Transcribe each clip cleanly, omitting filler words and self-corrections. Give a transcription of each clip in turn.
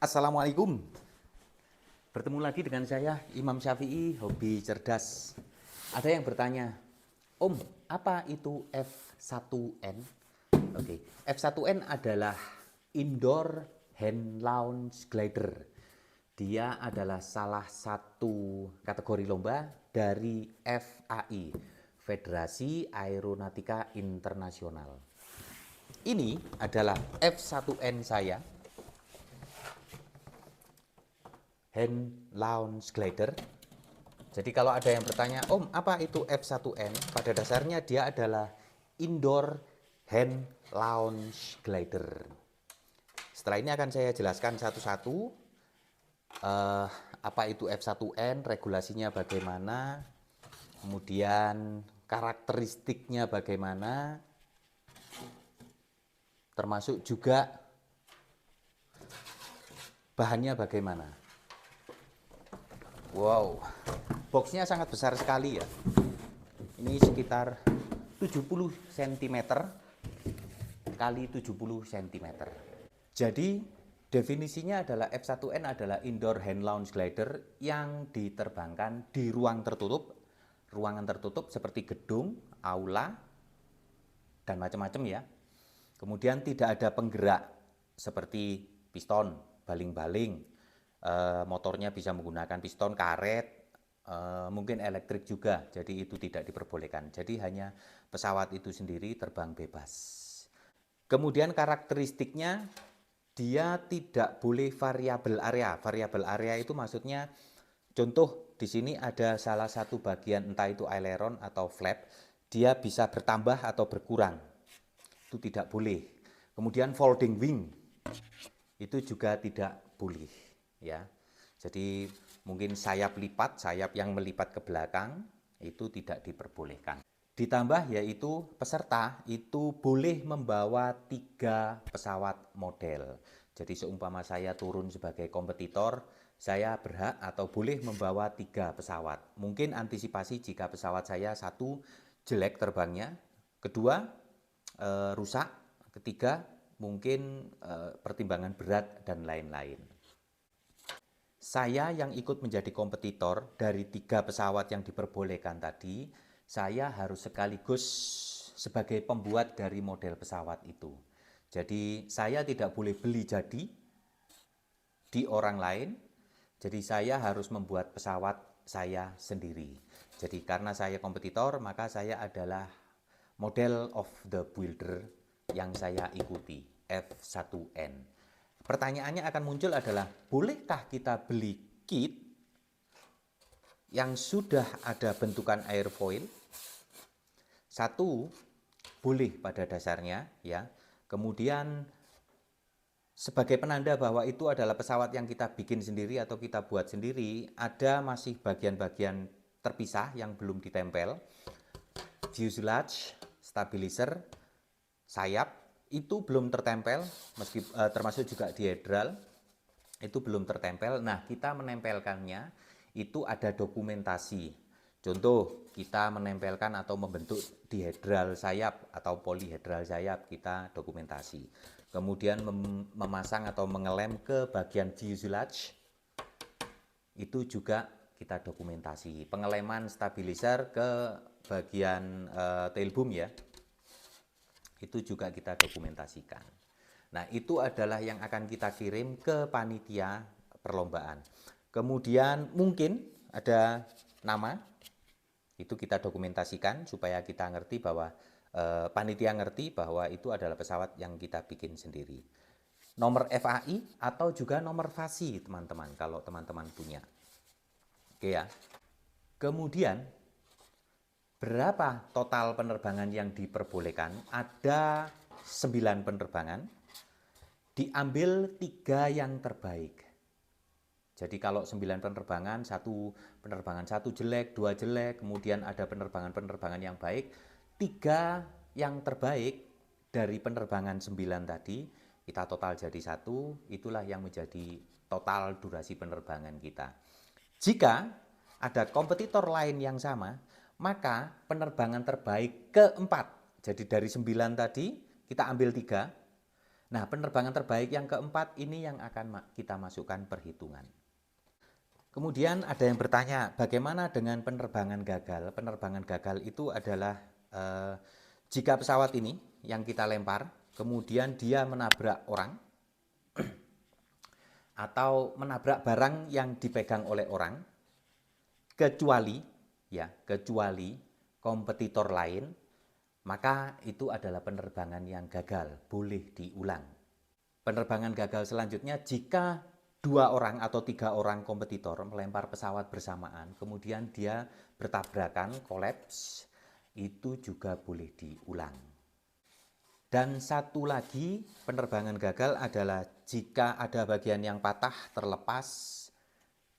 Assalamualaikum. Bertemu lagi dengan saya, Imam Syafi'i, hobi cerdas. Ada yang bertanya, Om, apa itu F1N? Oke, F1N adalah Indoor Hand Launch Glider. Dia adalah salah satu kategori lomba dari FAI, Federasi Aeronautika Internasional. Ini adalah F1N saya, Hand Launch Glider. Jadi kalau ada yang bertanya, Om, apa itu F1N? Pada dasarnya dia adalah Indoor Hand Launch Glider. Setelah ini akan saya jelaskan satu-satu apa itu F1N, regulasinya bagaimana, kemudian karakteristiknya bagaimana, termasuk juga bahannya bagaimana. Wow, boxnya sangat besar sekali ya. Ini sekitar 70 cm kali 70 cm. Jadi definisinya adalah F1N adalah Indoor Hand Launch Glider yang diterbangkan di ruang tertutup. Ruangan tertutup seperti gedung, aula, dan macam-macam ya. Kemudian tidak ada penggerak seperti piston, baling-baling, motornya bisa menggunakan piston, karet, mungkin elektrik juga, jadi itu tidak diperbolehkan. Jadi hanya pesawat itu sendiri terbang bebas. Kemudian karakteristiknya, dia tidak boleh variabel area. Variabel area itu maksudnya, contoh di sini ada salah satu bagian, entah itu aileron atau flap, dia bisa bertambah atau berkurang. Itu tidak boleh. Kemudian folding wing itu juga tidak boleh ya. Jadi mungkin sayap lipat, sayap yang melipat ke belakang itu tidak diperbolehkan. Ditambah yaitu peserta itu boleh membawa 3 pesawat model. Jadi seumpama saya turun sebagai kompetitor, saya berhak atau boleh membawa 3 pesawat. Mungkin antisipasi jika pesawat saya satu jelek terbangnya, kedua rusak, ketiga mungkin pertimbangan berat dan lain-lain. Saya yang ikut menjadi kompetitor dari 3 pesawat yang diperbolehkan tadi, saya harus sekaligus sebagai pembuat dari model pesawat itu. Jadi saya tidak boleh beli jadi di orang lain, jadi saya harus membuat pesawat saya sendiri. Jadi karena saya kompetitor, maka saya adalah model of the builder yang saya ikuti, F1N. Pertanyaannya akan muncul adalah, bolehkah kita beli kit yang sudah ada bentukan airfoil? Satu, boleh pada dasarnya ya. Kemudian sebagai penanda bahwa itu adalah pesawat yang kita bikin sendiri atau kita buat sendiri, ada masih bagian-bagian terpisah yang belum ditempel. Fuselage, stabilizer, sayap itu belum tertempel, termasuk juga dihedral itu belum tertempel. Nah, kita menempelkannya itu ada dokumentasi. Contoh, kita menempelkan atau membentuk dihedral sayap atau polihedral sayap, kita dokumentasi. Kemudian memasang atau mengelem ke bagian fuselage, itu juga kita dokumentasi. Pengeleman stabilizer ke bagian tail boom ya, itu juga kita dokumentasikan. Nah, itu adalah yang akan kita kirim ke panitia perlombaan. Kemudian mungkin ada nama, itu kita dokumentasikan supaya kita ngerti bahwa panitia ngerti bahwa itu adalah pesawat yang kita bikin sendiri. Nomor FAI atau juga nomor FASI teman-teman, kalau teman-teman punya. Oke ya. Kemudian berapa total penerbangan yang diperbolehkan? Ada 9 penerbangan, diambil 3 yang terbaik. Jadi kalau 9 penerbangan, satu jelek, 2 jelek, kemudian ada penerbangan-penerbangan yang baik, 3 yang terbaik dari penerbangan 9 tadi, kita total jadi 1, itulah yang menjadi total durasi penerbangan kita. Jika ada kompetitor lain yang sama, maka penerbangan terbaik keempat, jadi dari 9 tadi kita ambil 3. Nah, penerbangan terbaik yang keempat ini yang akan kita masukkan perhitungan. Kemudian ada yang bertanya, bagaimana dengan penerbangan gagal? Penerbangan gagal itu adalah jika pesawat ini yang kita lempar, kemudian dia menabrak orang atau menabrak barang yang dipegang oleh orang, kecuali kompetitor lain, maka itu adalah penerbangan yang gagal, boleh diulang. Penerbangan gagal selanjutnya jika 2 orang atau 3 orang kompetitor melempar pesawat bersamaan, kemudian dia bertabrakan, kolaps, itu juga boleh diulang. Dan satu lagi penerbangan gagal adalah jika ada bagian yang patah terlepas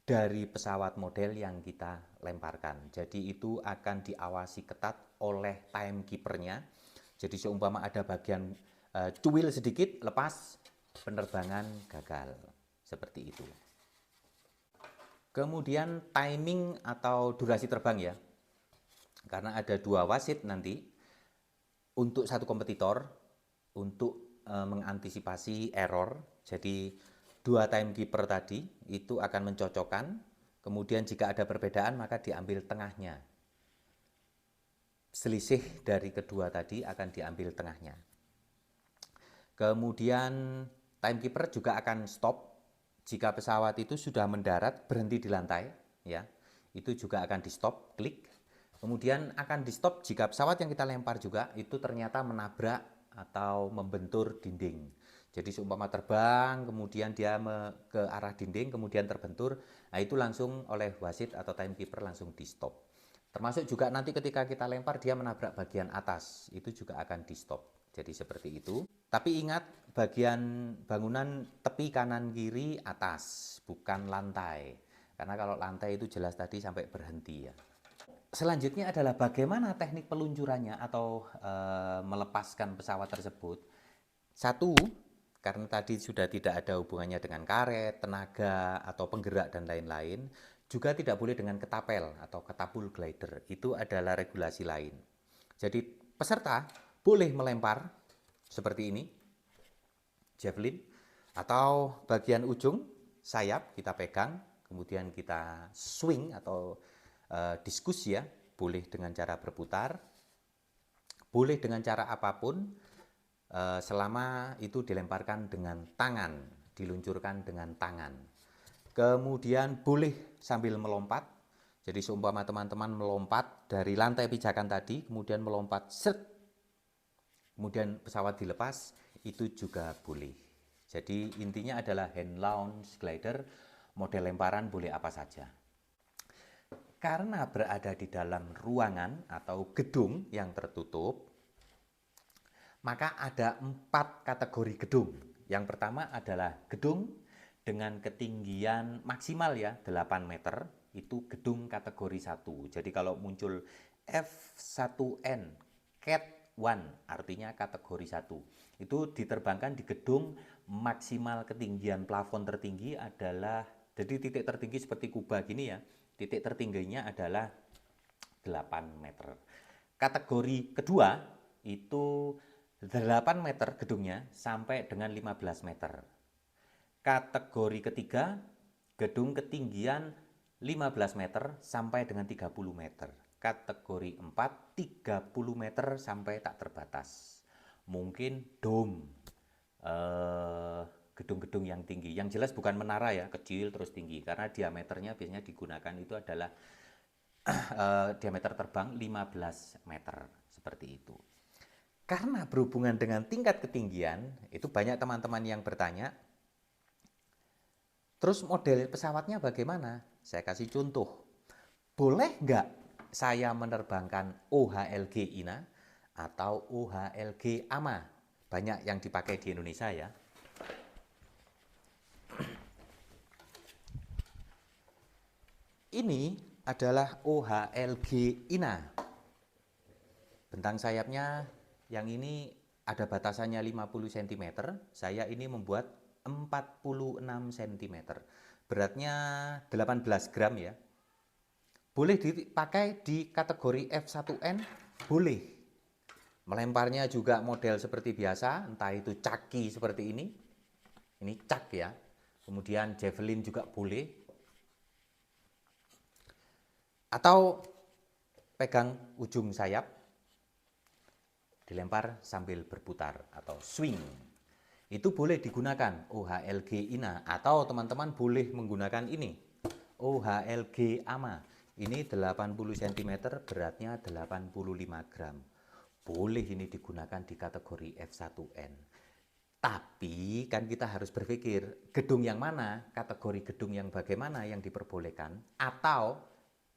dari pesawat model yang kita lemparkan. Jadi itu akan diawasi ketat oleh timekeepernya. Jadi seumpama ada bagian cuil sedikit lepas, penerbangan gagal. Seperti itu. Kemudian timing atau durasi terbang ya. Karena ada 2 wasit nanti untuk satu kompetitor untuk mengantisipasi error. Jadi 2 timekeeper tadi itu akan mencocokkan. Kemudian jika ada perbedaan maka diambil tengahnya. Selisih dari kedua tadi akan diambil tengahnya. Kemudian timekeeper juga akan stop jika pesawat itu sudah mendarat berhenti di lantai, ya. Itu juga akan di stop, klik. Kemudian akan di stop jika pesawat yang kita lempar juga itu ternyata menabrak atau membentur dinding. Jadi seumpama terbang, kemudian dia ke arah dinding, kemudian terbentur, nah itu langsung oleh wasit atau timekeeper langsung di stop. Termasuk juga nanti ketika kita lempar dia menabrak bagian atas, itu juga akan di stop. Jadi seperti itu. Tapi ingat bagian bangunan tepi kanan kiri atas, bukan lantai. Karena kalau lantai itu jelas tadi sampai berhenti ya. Selanjutnya adalah bagaimana teknik peluncurannya atau melepaskan pesawat tersebut. Satu, karena tadi sudah tidak ada hubungannya dengan karet, tenaga, atau penggerak dan lain-lain, juga tidak boleh dengan ketapel atau ketapul glider. Itu adalah regulasi lain. Jadi peserta boleh melempar seperti ini, javelin, atau bagian ujung sayap kita pegang, kemudian kita swing atau diskus ya, boleh dengan cara berputar, boleh dengan cara apapun, selama itu dilemparkan dengan tangan, diluncurkan dengan tangan. Kemudian boleh sambil melompat, jadi seumpama teman-teman melompat dari lantai pijakan tadi, kemudian melompat set, kemudian pesawat dilepas, itu juga boleh. Jadi intinya adalah hand launch glider, model lemparan boleh apa saja. Karena berada di dalam ruangan atau gedung yang tertutup, maka ada 4 kategori gedung. Yang pertama adalah gedung dengan ketinggian maksimal ya 8 meter, itu gedung kategori 1. Jadi kalau muncul F1N Cat 1 artinya kategori 1. Itu diterbangkan di gedung maksimal ketinggian plafon tertinggi adalah, jadi titik tertinggi seperti Kuba gini ya, titik tertingginya adalah 8 meter. Kategori kedua itu 8 meter gedungnya sampai dengan 15 meter. Kategori ketiga, gedung ketinggian 15 meter sampai dengan 30 meter. Kategori 4, 30 meter sampai tak terbatas. Mungkin dome, gedung-gedung yang tinggi. Yang jelas bukan menara ya, kecil terus tinggi. Karena diameternya biasanya digunakan itu adalah diameter terbang 15 meter. Seperti itu. Karena berhubungan dengan tingkat ketinggian, itu banyak teman-teman yang bertanya, terus model pesawatnya bagaimana? Saya kasih contoh. Boleh nggak saya menerbangkan OHLG INA atau OHLG AMA? Banyak yang dipakai di Indonesia ya. Ini adalah OHLG INA. Bentang sayapnya yang ini ada batasannya 50 cm. Saya ini membuat 46 cm. Beratnya 18 gram ya. Boleh dipakai di kategori F1N? Boleh. Melemparnya juga model seperti biasa, entah itu caki seperti ini cak ya. Kemudian javelin juga boleh. Atau pegang ujung sayap, dilempar sambil berputar atau swing. Itu boleh digunakan OHLG INA atau teman-teman boleh menggunakan ini OHLG AMA. Ini 80 cm, beratnya 85 gram. Boleh ini digunakan di kategori F1N. Tapi kan kita harus berpikir gedung yang mana, kategori gedung yang bagaimana yang diperbolehkan atau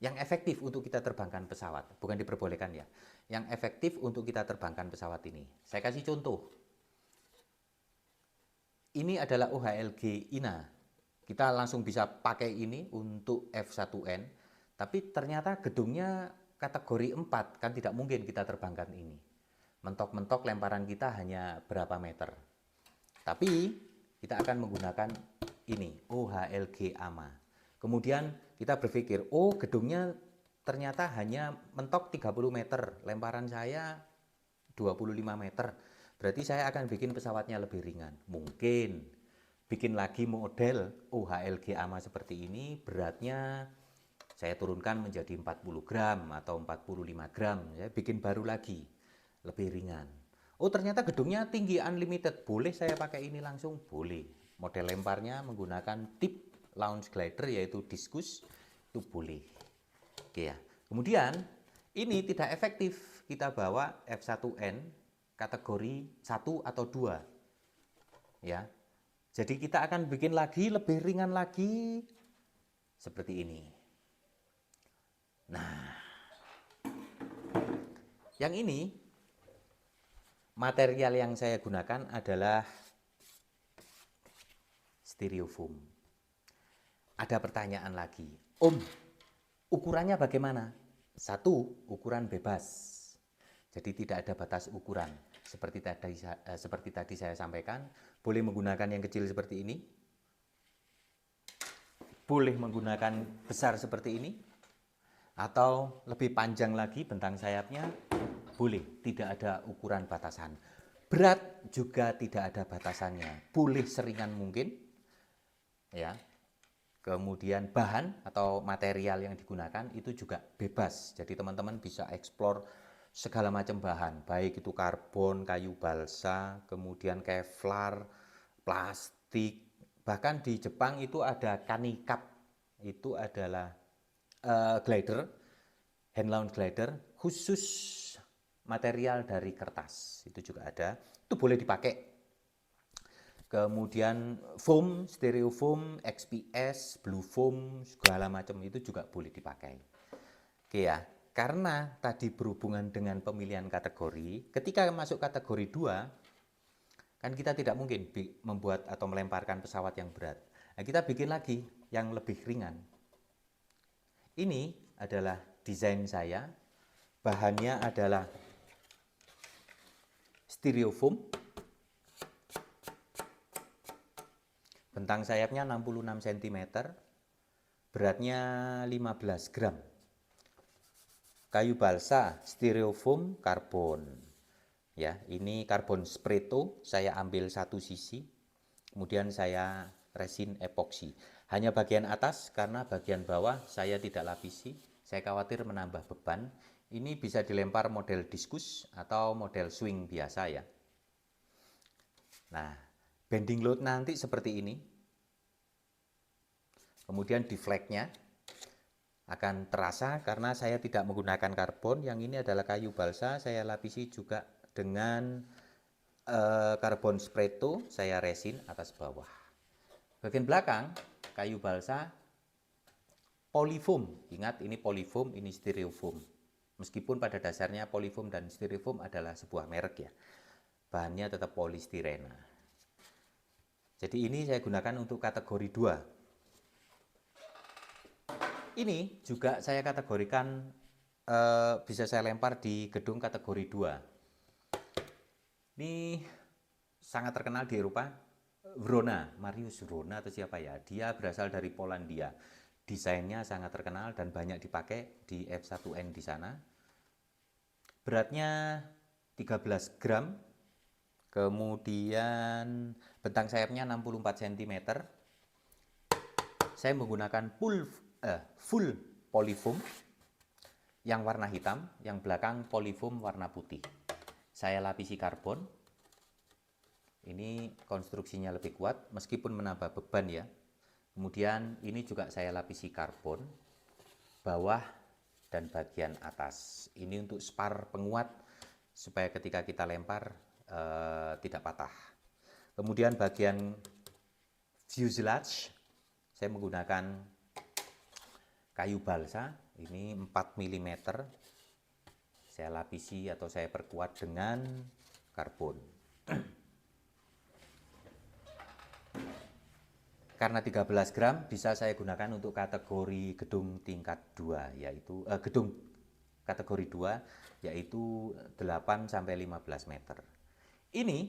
yang efektif untuk kita terbangkan pesawat. Bukan diperbolehkan ya, yang efektif untuk kita terbangkan pesawat ini. Saya kasih contoh. Ini adalah OHLG INA. Kita langsung bisa pakai ini untuk F1N, tapi ternyata gedungnya kategori 4, kan tidak mungkin kita terbangkan ini. Mentok-mentok lemparan kita hanya berapa meter. Tapi kita akan menggunakan ini, OHLG AMA. Kemudian kita berpikir, oh gedungnya ternyata hanya mentok 30 meter, lemparan saya 25 meter. Berarti saya akan bikin pesawatnya lebih ringan. Mungkin bikin lagi model OHLG AMA seperti ini, beratnya saya turunkan menjadi 40 gram atau 45 gram. Saya bikin baru lagi, lebih ringan. Oh ternyata gedungnya tinggi unlimited, boleh saya pakai ini langsung? Boleh. Model lemparnya menggunakan tip launch glider yaitu diskus, itu boleh. Oke ya. Kemudian ini tidak efektif kita bawa F1N kategori 1 atau 2. Ya. Jadi kita akan bikin lagi lebih ringan lagi seperti ini. Nah, yang ini material yang saya gunakan adalah styrofoam. Ada pertanyaan lagi, Om, ukurannya bagaimana? Satu, ukuran bebas. Jadi tidak ada batas ukuran. Seperti tadi saya sampaikan, boleh menggunakan yang kecil seperti ini, boleh menggunakan besar seperti ini, atau lebih panjang lagi bentang sayapnya, boleh, tidak ada ukuran batasan. Berat juga tidak ada batasannya, boleh seringan mungkin, ya. Kemudian bahan atau material yang digunakan itu juga bebas. Jadi teman-teman bisa eksplor segala macam bahan, baik itu karbon, kayu balsa, kemudian kevlar, plastik. Bahkan di Jepang itu ada kanikap, itu adalah glider, hand launch glider khusus material dari kertas, itu juga ada, itu boleh dipakai. Kemudian foam, styrofoam, XPS, blue foam, segala macam itu juga boleh dipakai. Oke ya, karena tadi berhubungan dengan pemilihan kategori, ketika masuk kategori 2, kan kita tidak mungkin membuat atau melemparkan pesawat yang berat. Nah, kita bikin lagi yang lebih ringan. Ini adalah desain saya, bahannya adalah styrofoam, bentang sayapnya 66 cm, beratnya 15 gram. Kayu balsa, styrofoam, karbon. Ya, ini karbon spreto, saya ambil satu sisi, kemudian saya resin epoksi. Hanya bagian atas karena bagian bawah saya tidak lapisi, saya khawatir menambah beban. Ini bisa dilempar model diskus atau model swing biasa ya. Nah, bending load nanti seperti ini. Kemudian deflectnya akan terasa karena saya tidak menggunakan karbon. Yang ini adalah kayu balsa, saya lapisi juga dengan karbon spreto, saya resin atas bawah. Bagian belakang kayu balsa polyfoam. Ingat ini polyfoam, ini styrofoam. Meskipun pada dasarnya polyfoam dan styrofoam adalah sebuah merek ya. Bahannya tetap polistirena. Jadi ini saya gunakan untuk kategori 2. Ini juga saya kategorikan bisa saya lempar di gedung kategori 2. Ini sangat terkenal di Eropa, Wrona, Mariusz Wrona atau siapa ya. Dia berasal dari Polandia. Desainnya sangat terkenal dan banyak dipakai di F1N di sana. Beratnya 13 gram. Kemudian bentang sayapnya 64 cm. Saya menggunakan full polyfoam yang warna hitam, yang belakang polyfoam warna putih. Saya lapisi karbon. Ini konstruksinya lebih kuat meskipun menambah beban ya. Kemudian ini juga saya lapisi karbon bawah dan bagian atas. Ini untuk spar penguat supaya ketika kita lempar tidak patah. Kemudian bagian fuselage saya menggunakan kayu balsa, ini 4 mm. Saya lapisi atau saya perkuat dengan karbon. Karena 13 gram bisa saya gunakan untuk kategori gedung tingkat 2, yaitu gedung kategori 2 yaitu 8 sampai 15 meter. Ini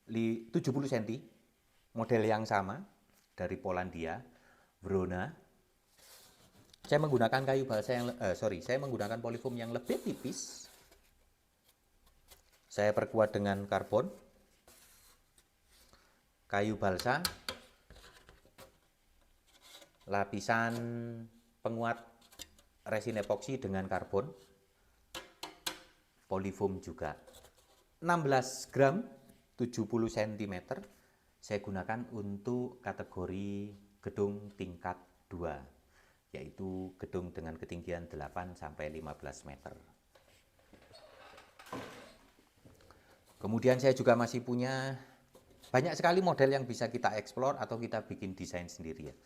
70 cm, model yang sama dari Polandia, Vrona. Saya menggunakan kayu balsa yang saya menggunakan polyfoam yang lebih tipis. Saya perkuat dengan karbon, kayu balsa, lapisan penguat resin epoksi dengan karbon, polyfoam juga. 16 gram, 70 cm, saya gunakan untuk kategori gedung tingkat 2, yaitu gedung dengan ketinggian 8 sampai 15 meter. Kemudian saya juga masih punya banyak sekali model yang bisa kita eksplor atau kita bikin desain sendiri ya.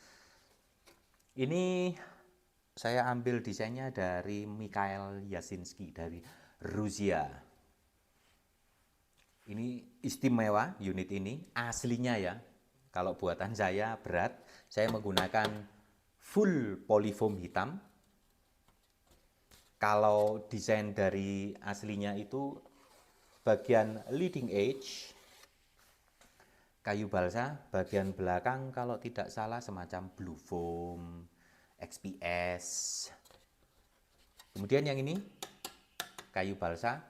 Ini saya ambil desainnya dari Mikhail Yasinski dari Rusia. Ini istimewa unit ini, aslinya ya. Kalau buatan saya berat, saya menggunakan full polyfoam hitam. Kalau desain dari aslinya itu bagian leading edge kayu balsa, bagian belakang kalau tidak salah semacam blue foam, XPS. Kemudian yang ini kayu balsa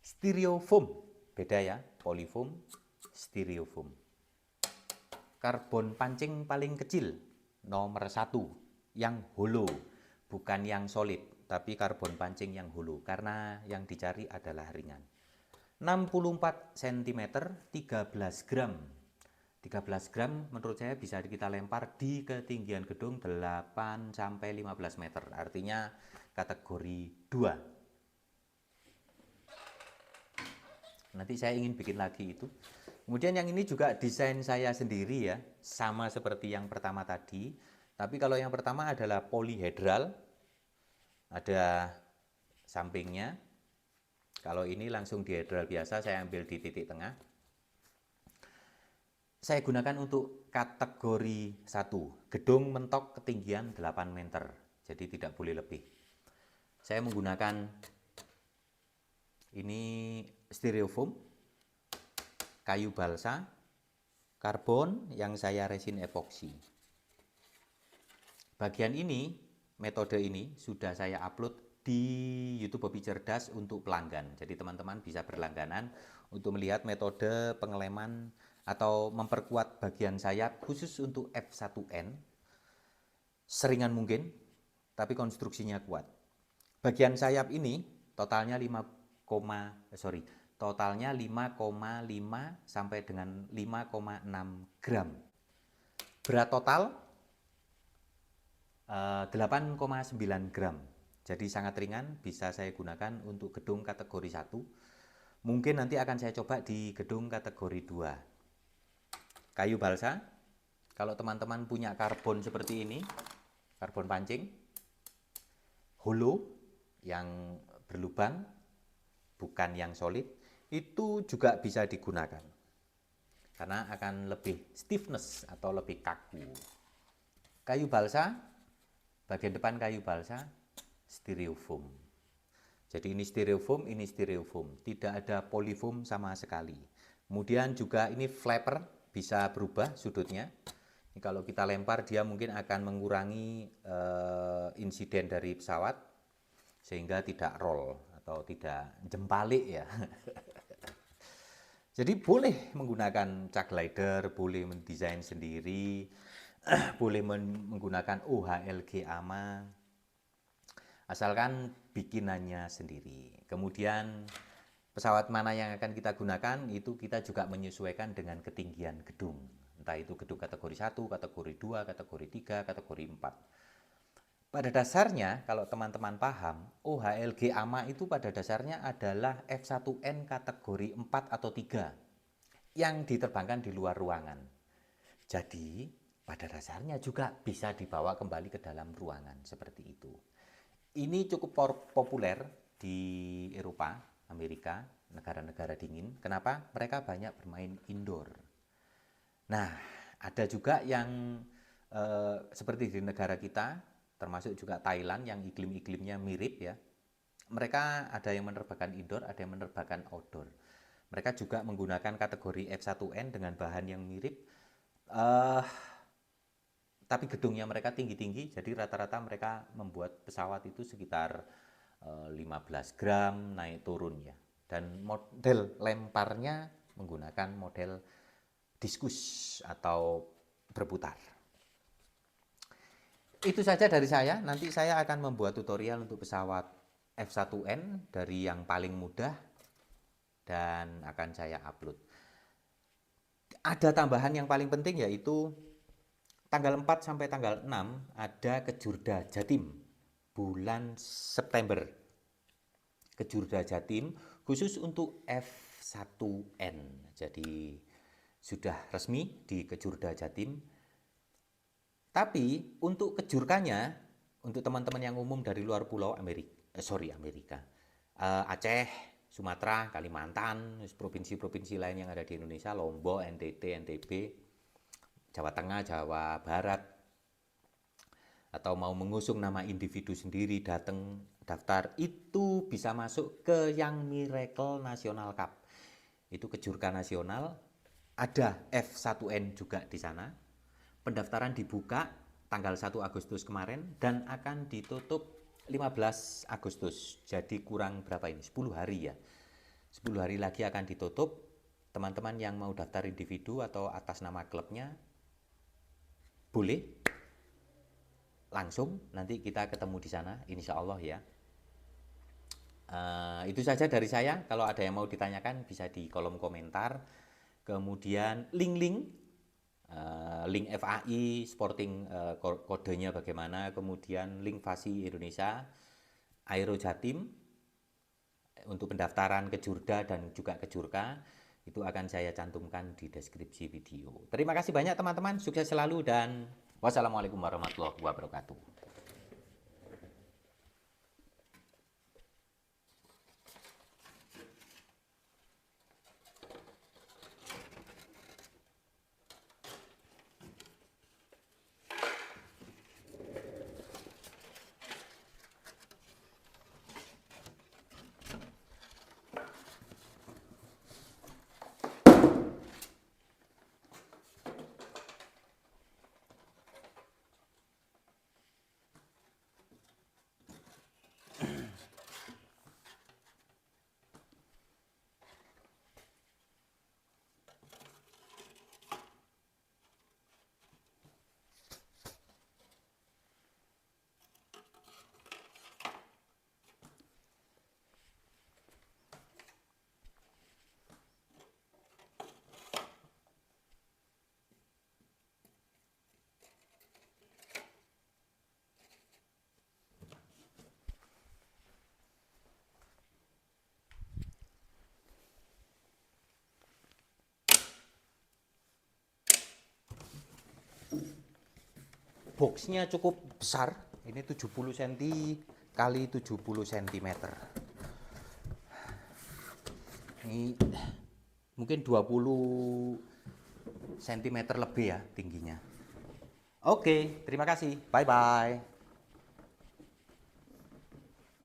styrofoam, beda ya, polyfoam, styrofoam. Karbon pancing paling kecil, nomor 1, yang hollow, bukan yang solid, tapi karbon pancing yang hollow, karena yang dicari adalah ringan. 64 cm, 13 gram. 13 gram menurut saya bisa kita lempar di ketinggian gedung 8 sampai 15 meter, artinya kategori 2. Nanti saya ingin bikin lagi itu. Kemudian yang ini juga desain saya sendiri ya, sama seperti yang pertama tadi. Tapi kalau yang pertama adalah polyhedral, ada sampingnya. Kalau ini langsung dihedral biasa, saya ambil di titik tengah. Saya gunakan untuk kategori 1, gedung mentok ketinggian 8 meter, jadi tidak boleh lebih. Saya menggunakan ini styrofoam, kayu balsa, karbon yang saya resin epoksi. Bagian ini, metode ini sudah saya upload di YouTube Hobi Cerdas untuk pelanggan. Jadi teman-teman bisa berlangganan untuk melihat metode pengeleman atau memperkuat bagian sayap khusus untuk F1N. Seringan mungkin, tapi konstruksinya kuat. Bagian sayap ini totalnya 5,5 sampai dengan 5,6 gram. Berat total 8,9 gram. Jadi sangat ringan, bisa saya gunakan untuk gedung kategori 1. Mungkin nanti akan saya coba di gedung kategori 2. Kayu balsa, kalau teman-teman punya karbon seperti ini, karbon pancing, hollow yang berlubang, bukan yang solid, itu juga bisa digunakan karena akan lebih stiffness atau lebih kaku. Kayu balsa, bagian depan kayu balsa styrofoam. Jadi ini styrofoam, tidak ada polyfoam sama sekali. Kemudian juga ini flapper, bisa berubah sudutnya. Ini kalau kita lempar dia mungkin akan mengurangi insiden dari pesawat. sehingga tidak roll atau tidak jempalik ya. Jadi boleh menggunakan chuck glider, boleh mendesain sendiri, boleh menggunakan OHLG AMA, asalkan bikinannya sendiri. Kemudian pesawat mana yang akan kita gunakan itu kita juga menyesuaikan dengan ketinggian gedung. Entah itu gedung kategori 1, kategori 2, kategori 3, kategori 4. Pada dasarnya, kalau teman-teman paham, OHLG AMA itu pada dasarnya adalah F1N kategori 4 atau 3 yang diterbangkan di luar ruangan. Jadi, pada dasarnya juga bisa dibawa kembali ke dalam ruangan seperti itu. Ini cukup populer di Eropa, Amerika, negara-negara dingin. Kenapa? Mereka banyak bermain indoor. Nah, ada juga yang seperti di negara kita, termasuk juga Thailand yang iklim-iklimnya mirip ya. Mereka ada yang menerbangkan indoor, ada yang menerbangkan outdoor. Mereka juga menggunakan kategori F1N dengan bahan yang mirip. Tapi gedungnya mereka tinggi-tinggi, jadi rata-rata mereka membuat pesawat itu sekitar 15 gram naik turun ya. Dan model lemparnya menggunakan model diskus atau berputar. Itu saja dari saya. Nanti saya akan membuat tutorial untuk pesawat F1N dari yang paling mudah dan akan saya upload. Ada tambahan yang paling penting yaitu tanggal 4 sampai tanggal 6 ada Kejurda Jatim bulan September. Kejurda Jatim khusus untuk F1N. Jadi sudah resmi di Kejurda Jatim. Tapi untuk kejurkanya, untuk teman-teman yang umum dari luar pulau Amerika, Aceh, Sumatera, Kalimantan, provinsi-provinsi lain yang ada di Indonesia, Lombok, NTT, NTB, Jawa Tengah, Jawa Barat, atau mau mengusung nama individu sendiri datang daftar, itu bisa masuk ke yang Miracle National Cup. Itu kejurka nasional, ada F1N juga di sana. Pendaftaran dibuka tanggal 1 Agustus kemarin dan akan ditutup 15 Agustus. Jadi kurang berapa ini? 10 hari ya. 10 hari lagi akan ditutup. Teman-teman yang mau daftar individu atau atas nama klubnya boleh langsung, nanti kita ketemu di sana insya Allah ya. Itu saja dari saya. Kalau ada yang mau ditanyakan bisa di kolom komentar. Kemudian link FAI Sporting, kodenya bagaimana, kemudian link FASI Indonesia, Aero Jatim untuk pendaftaran Kejurda dan juga Kejurka, itu akan saya cantumkan di deskripsi video. Terima kasih banyak teman-teman, sukses selalu dan wassalamualaikum warahmatullahi wabarakatuh. Boxnya cukup besar, ini 70 cm kali 70 cm. Ini mungkin 20 cm lebih ya tingginya. Oke, terima kasih. Bye bye.